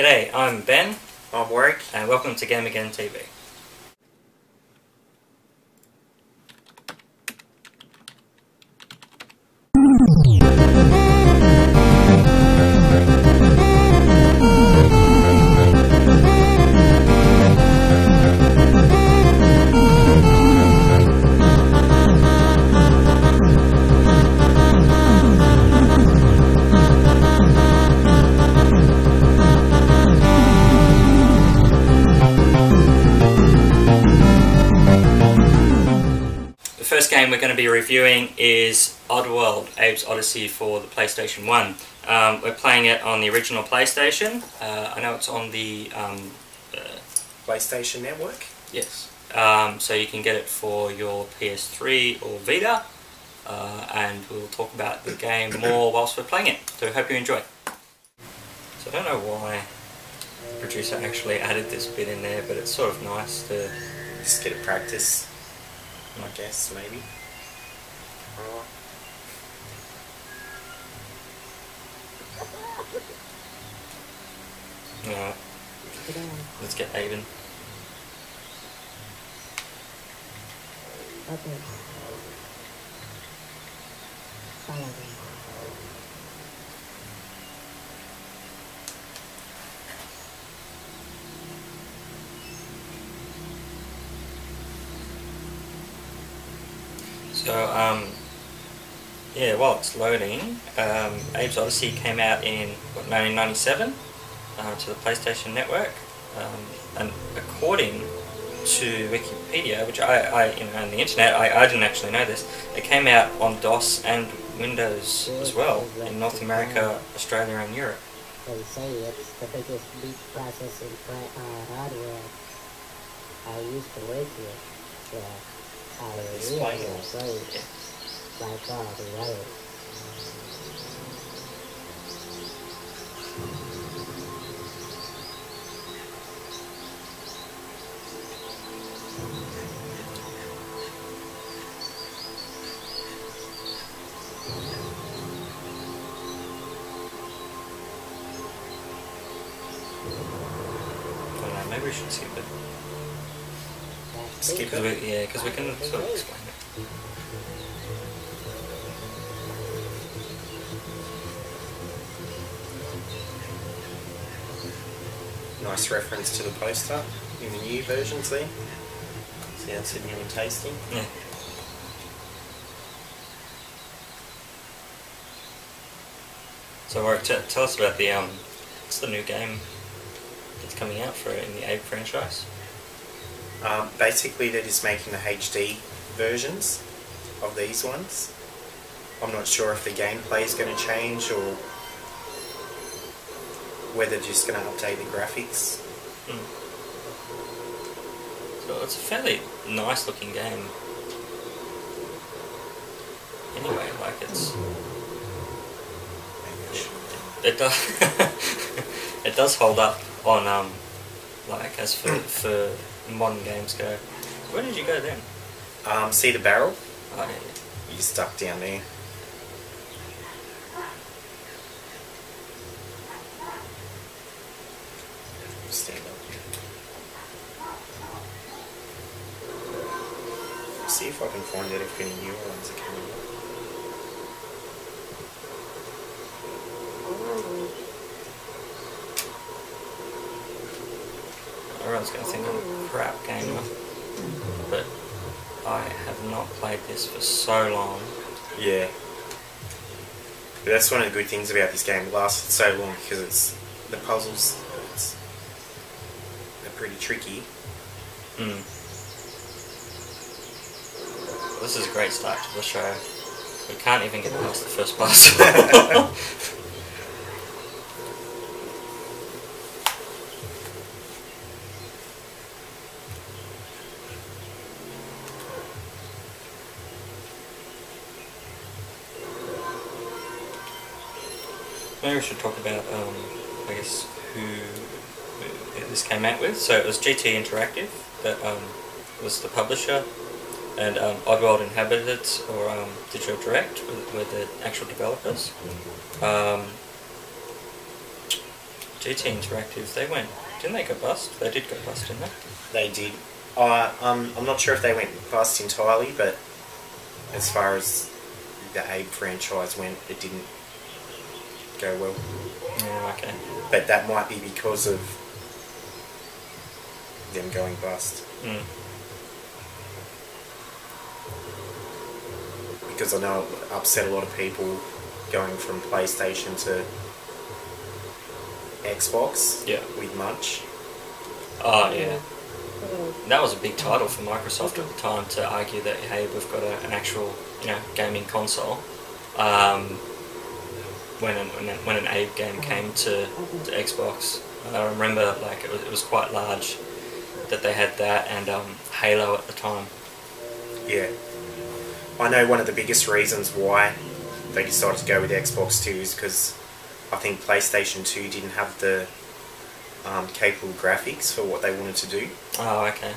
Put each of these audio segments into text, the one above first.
G'day, I'm Ben. I'm Warwick. And welcome to GameAgainTV. The first game we're going to be reviewing is Oddworld, Abe's Oddysee for the PlayStation 1. We're playing it on the original PlayStation. I know it's on the PlayStation Network? Yes. So you can get it for your PS3 or Vita, and we'll talk about the game more whilst we're playing it. So I hope you enjoy. So I don't know why the producer actually added this bit in there, but it's sort of nice to just get a practice, I guess, maybe. Alright, let's get Aben. Okay. Follow me. So, yeah, while it's loading, Abe's Oddysee came out in, what, 1997 to the PlayStation Network, and according to Wikipedia, which I you know, on the internet, I didn't actually know this, it came out on DOS and Windows as well, in North America, Australia and Europe. They say it's the biggest beat processing hardware. I used to work here. Yeah. I really enjoyed by far the way. Maybe we should skip it. Skip it? it? Yeah, because we can sort of explain it. Nice reference to the poster in the new version, see? See, that's new and tasty. Yeah. So, Warwick, tell us about the what's the new game that's coming out for it in the Abe franchise? Basically, they're just making the HD versions of these ones. I'm not sure if the gameplay is going to change or whether they're just going to update the graphics. So it's a fairly nice looking game. Anyway, like it does it does hold up on like as for modern games go. Where did you go then? See the barrel? Oh, yeah. You're stuck down there. Stand up. See if I can find out if any newer ones are coming up. Everyone's going to think I'm a crap gamer, but I have not played this for so long. Yeah. But that's one of the good things about this game. It lasted so long because it's the puzzles. They're pretty tricky. This is a great start to the show. We can't even get past the first puzzle. Maybe we should talk about, I guess, who this came out with. So it was GT Interactive that was the publisher, and Oddworld Inhabited or Digital Direct were the actual developers. GT Interactive, they went, didn't they go bust? They did go bust, didn't they? They did. I'm not sure if they went bust entirely, but as far as the Abe franchise went, it didn't go well. Yeah, okay. But that might be because of them going bust. Mm. Because I know it upset a lot of people going from PlayStation to Xbox with Munch. Oh, yeah. That was a big title for Microsoft at the time, to argue that, hey, we've got an actual, gaming console. When an Abe game came to Xbox, I remember like it was quite large that they had that and Halo at the time. Yeah. I know one of the biggest reasons why they decided to go with Xbox 2 is because I think PlayStation 2 didn't have the capable graphics for what they wanted to do. Oh, okay.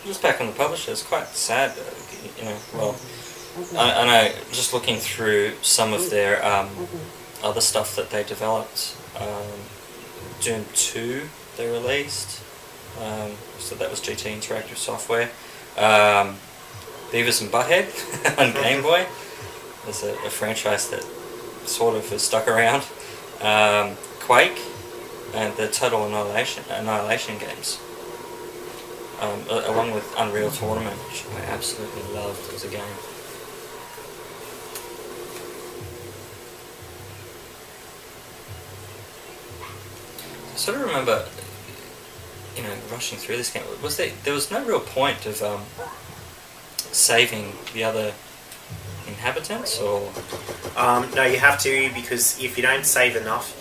Just back on the publisher, it's quite sad, well, I know, just looking through some of their other stuff that they developed, Doom 2 they released, so that was GT Interactive Software, Beavis and Butthead on Game Boy, there's a franchise that sort of has stuck around, Quake, and the Total Annihilation games. Along with Unreal Tournament, which I absolutely loved as a game. I sort of remember, rushing through this game. There was no real point of saving the other inhabitants, or? No, you have to, because if you don't save enough,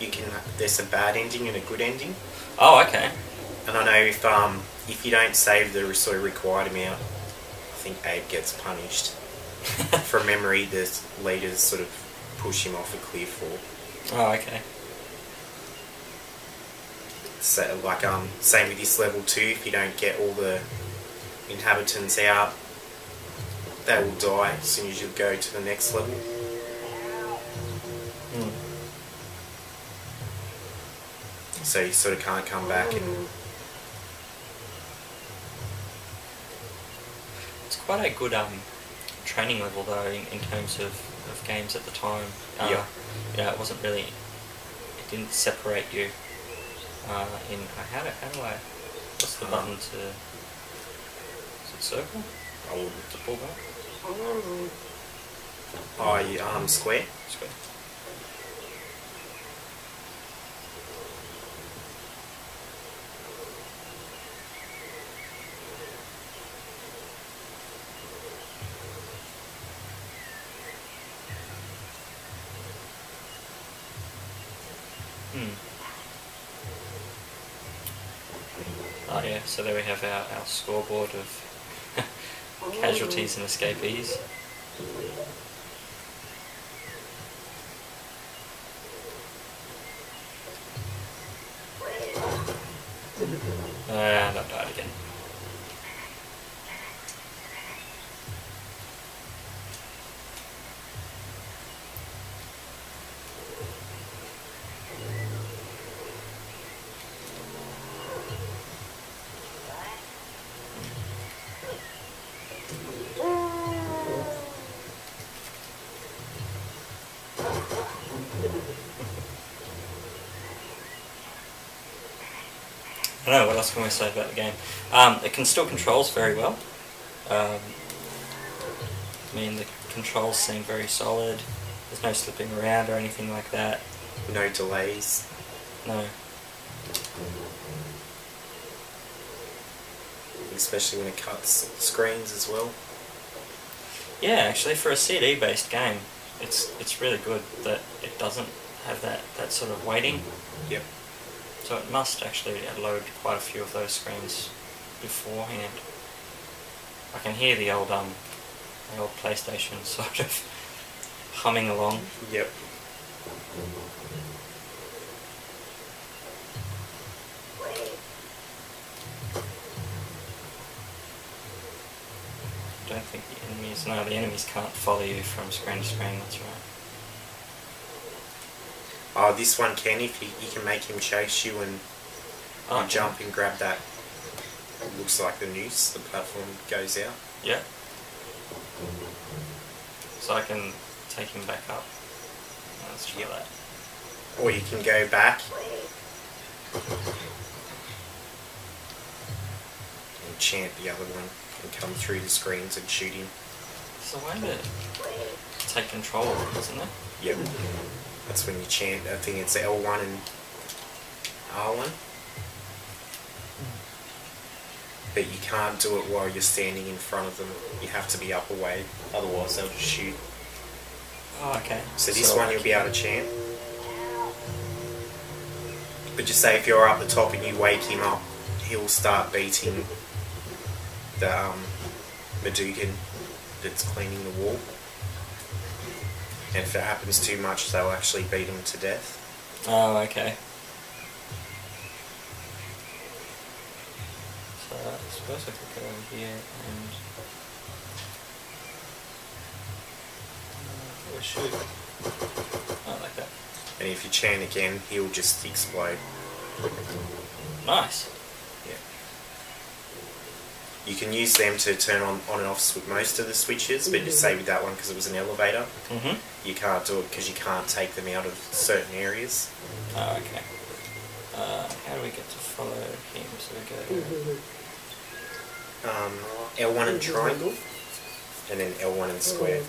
there's a bad ending and a good ending. Oh, okay. And I know if you don't save the sort of required amount, I think Abe gets punished. From memory, the leaders sort of push him off a cliff, or... Oh, okay. So, like, same with this level 2, if you don't get all the inhabitants out, they will die as soon as you go to the next level. Mm. So you sort of can't come back and... It's quite a good training level though in terms of games at the time. Yeah. It wasn't really, it didn't separate you in, how do I, what's the button to, is it circle? I wouldn't to pull back. Oh, yeah, square? Square. Oh yeah, so there we have our scoreboard of casualties and escapees. And I've died again. I don't know, what else can we say about the game? It can still controls very well. I mean, the controls seem very solid. There's no slipping around or anything like that. No delays. No. Especially when it cuts screens as well. Yeah, actually, for a CD-based game, it's really good that it doesn't have that sort of waiting. Yep. So it must actually load quite a few of those screens beforehand. I can hear the old PlayStation sort of humming along. Yep. I don't think the enemies... No, the enemies can't follow you from screen to screen, that's right. Oh, this one can, if you can make him chase you and you jump and grab that. It looks like the noose, the platform goes out. Yeah. So I can take him back up. Let's try that. Or you can go back and chant the other one and come through the screens and shoot him. It's a way to take control, isn't it? Yep. That's when you chant. I think it's L1 and R1. But you can't do it while you're standing in front of them. You have to be up away, otherwise they'll just shoot. Oh, okay. So this one you'll be able to chant. But just say if you're up the top and you wake him up, he'll start beating the Madougan that's cleaning the wall. And if it happens too much, they'll actually beat him to death. Oh, okay. So I suppose I could go over here and shoot. Oh, like that. And if you chant again, he'll just explode. Nice. Yeah. You can use them to turn on and off most of the switches, but just say with that one, because it was an elevator, you can't do it because you can't take them out of certain areas. Oh, okay. How do we get to follow him? So we go... L1 and triangle, and then L1 and square.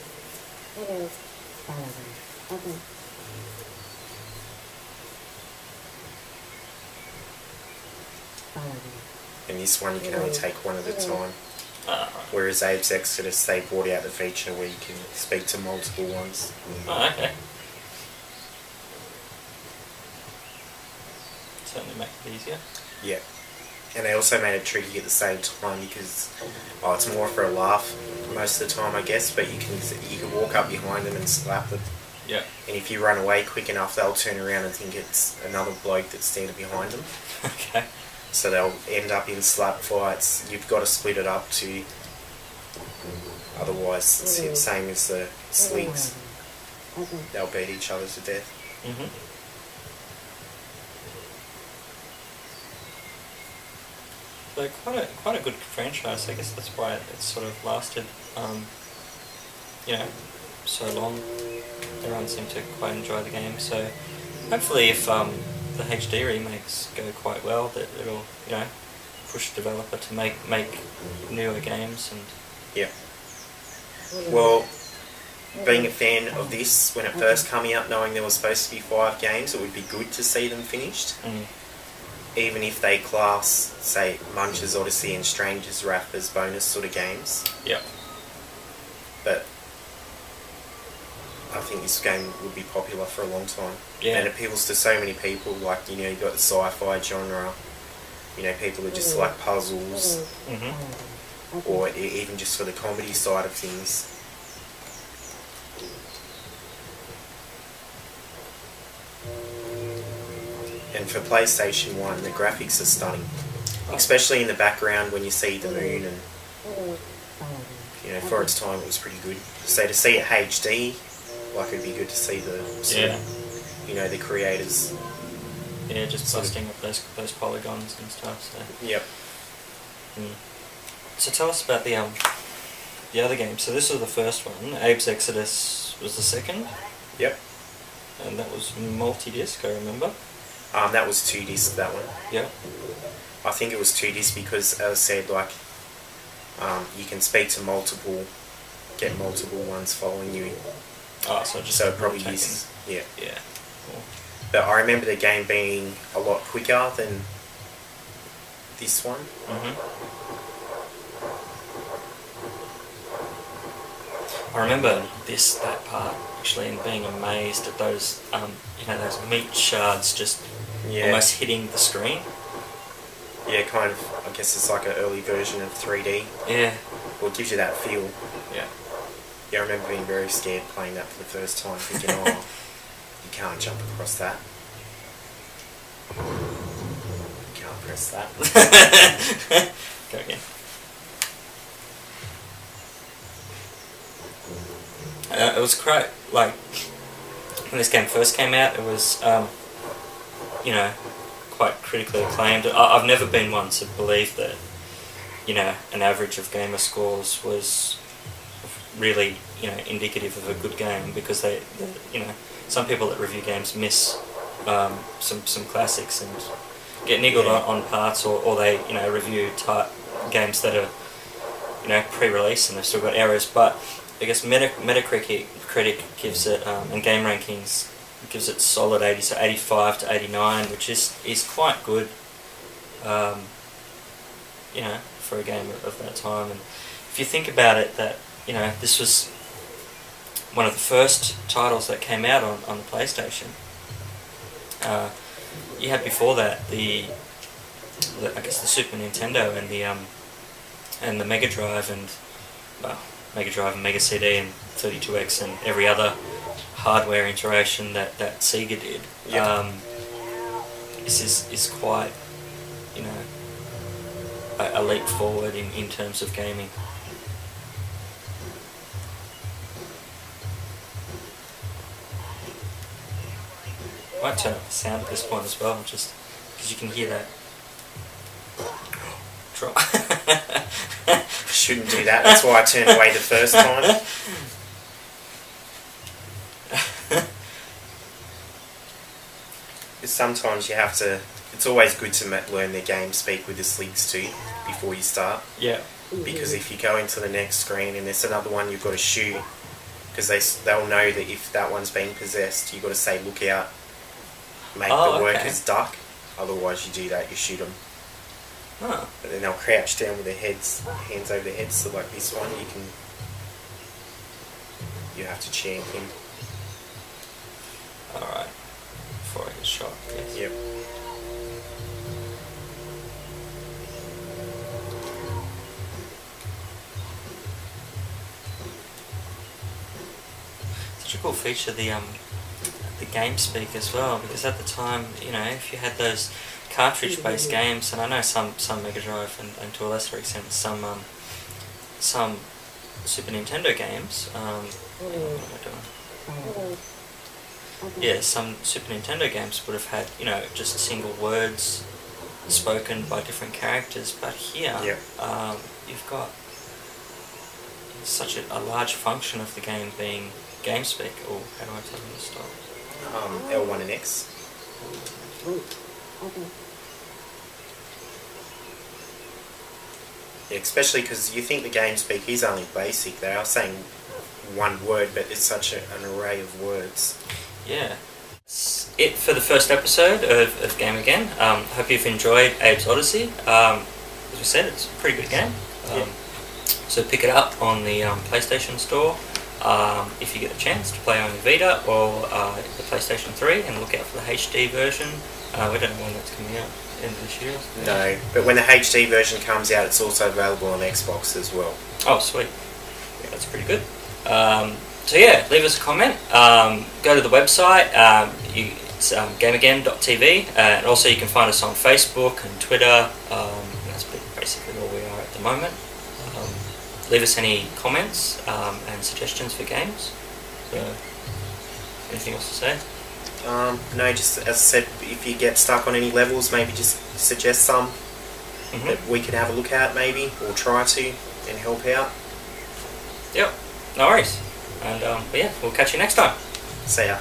And this one you can only take one at a time. Whereas Abe's Exodus, they brought out the feature where you can speak to multiple ones. Oh, okay. Certainly make it easier. Yeah. And they also made it tricky at the same time because it's more for a laugh most of the time, I guess. But you can walk up behind them and slap them. Yeah. And if you run away quick enough, they'll turn around and think it's another bloke that's standing behind them. Okay. So they'll end up in slap fights. You've got to split it up to. Otherwise, it's the same as the sligs. They'll beat each other to death. So quite a good franchise. I guess that's why it's sort of lasted, so long. Everyone seemed to quite enjoy the game. So hopefully, if the HD remakes go quite well, that it'll push the developer to make newer games and. Yeah. Well, being a fan of this when it first came out, knowing there was supposed to be 5 games, it would be good to see them finished. Even if they class, say, Munch's Oddysee and Stranger's Wrath as bonus sort of games. Yeah. But I think this game would be popular for a long time. Yeah. And it appeals to so many people, like, you've got the sci-fi genre, people who just like puzzles, or even just for the comedy side of things. And for PlayStation 1, the graphics are stunning. Especially in the background when you see the moon and, for its time it was pretty good. So to see it HD, it'd be good to see the, the creators. Yeah, just busting up those polygons and stuff, so. Yep. So tell us about the other game. So this was the first one, Abe's Exodus was the second? Yep. And that was multi-disc, I remember. That was 2 disc, that one. Yeah. I think it was 2 disc because, as I said, you can speak to get multiple ones following you. Oh, so it probably uses, yeah. Yeah. Cool. But I remember the game being a lot quicker than this one. I remember that part actually, and being amazed at those, those meat shards just almost hitting the screen. Yeah, kind of. I guess it's like an early version of 3D. Yeah. Well, it gives you that feel. Yeah. Yeah, I remember being very scared playing that for the first time, thinking, you can't jump across that. You can't press that. Go again. It was quite, when this game first came out, it was, you know, quite critically acclaimed. I've never been one to believe that, you know, an average of gamer scores was really, you know, indicative of a good game, because they you know, some people that review games miss some classics and get niggled on parts, or they, you know, review games that are, you know, pre-release and they've still got errors. But I guess Metacritic gives it, and Game Rankings gives it solid 80, so 85 to 89, which is quite good, you know, for a game of that time. And if you think about it, that, you know, this was one of the first titles that came out on the PlayStation. You had before that I guess the Super Nintendo and the Mega Drive and Mega CD and 32X and every other hardware iteration that Sega did. Yep. This is quite, you know, a leap forward in terms of gaming. I might turn up the sound at this point as well, just because you can hear that drop. Shouldn't do that. That's why I turned away the first time. Because sometimes you have to. It's always good to learn their game speak with the sligs too before you start. Yeah. Because if you go into the next screen and there's another one you've got to shoot, because they'll know that if that one's being possessed, you've got to say look out, make the workers duck. Otherwise, you do that, you shoot them. Oh. But then they'll crouch down with their hands over their heads. So like this one, you have to champion. All right. Before I get shot. Yes. Yep. Such a cool feature, the game speak as well, because at the time, you know, if you had those cartridge-based games, and I know some Mega Drive and to a lesser extent some Super Nintendo games. What am I doing? Yeah, some Super Nintendo games would have had, you know, just single words spoken by different characters, but here, you've got such a large function of the game being game speak. Oh, how do I tell them to stop? L1 and X. Yeah, especially because you think the game speak is only basic. They are saying one word, but it's such an array of words. Yeah. That's it for the first episode of Game Again. Hope you've enjoyed Abe's Oddysee. As we said, it's a pretty good game. So pick it up on the PlayStation Store if you get a chance to play on your Vita or the PlayStation 3, and look out for the HD version. We don't know when that's coming out. End of this year? No, but when the HD version comes out, it's also available on Xbox as well. Oh, sweet. Yeah, that's pretty good. So yeah, leave us a comment. Go to the website. It's GameAgain.tv, and also you can find us on Facebook and Twitter. That's basically all we are at the moment. Leave us any comments and suggestions for games. So, anything else to say? No, just as I said, if you get stuck on any levels, maybe just suggest some that we could have a look at, maybe, or try to, and help out. Yep, no worries. And but yeah, we'll catch you next time. See ya.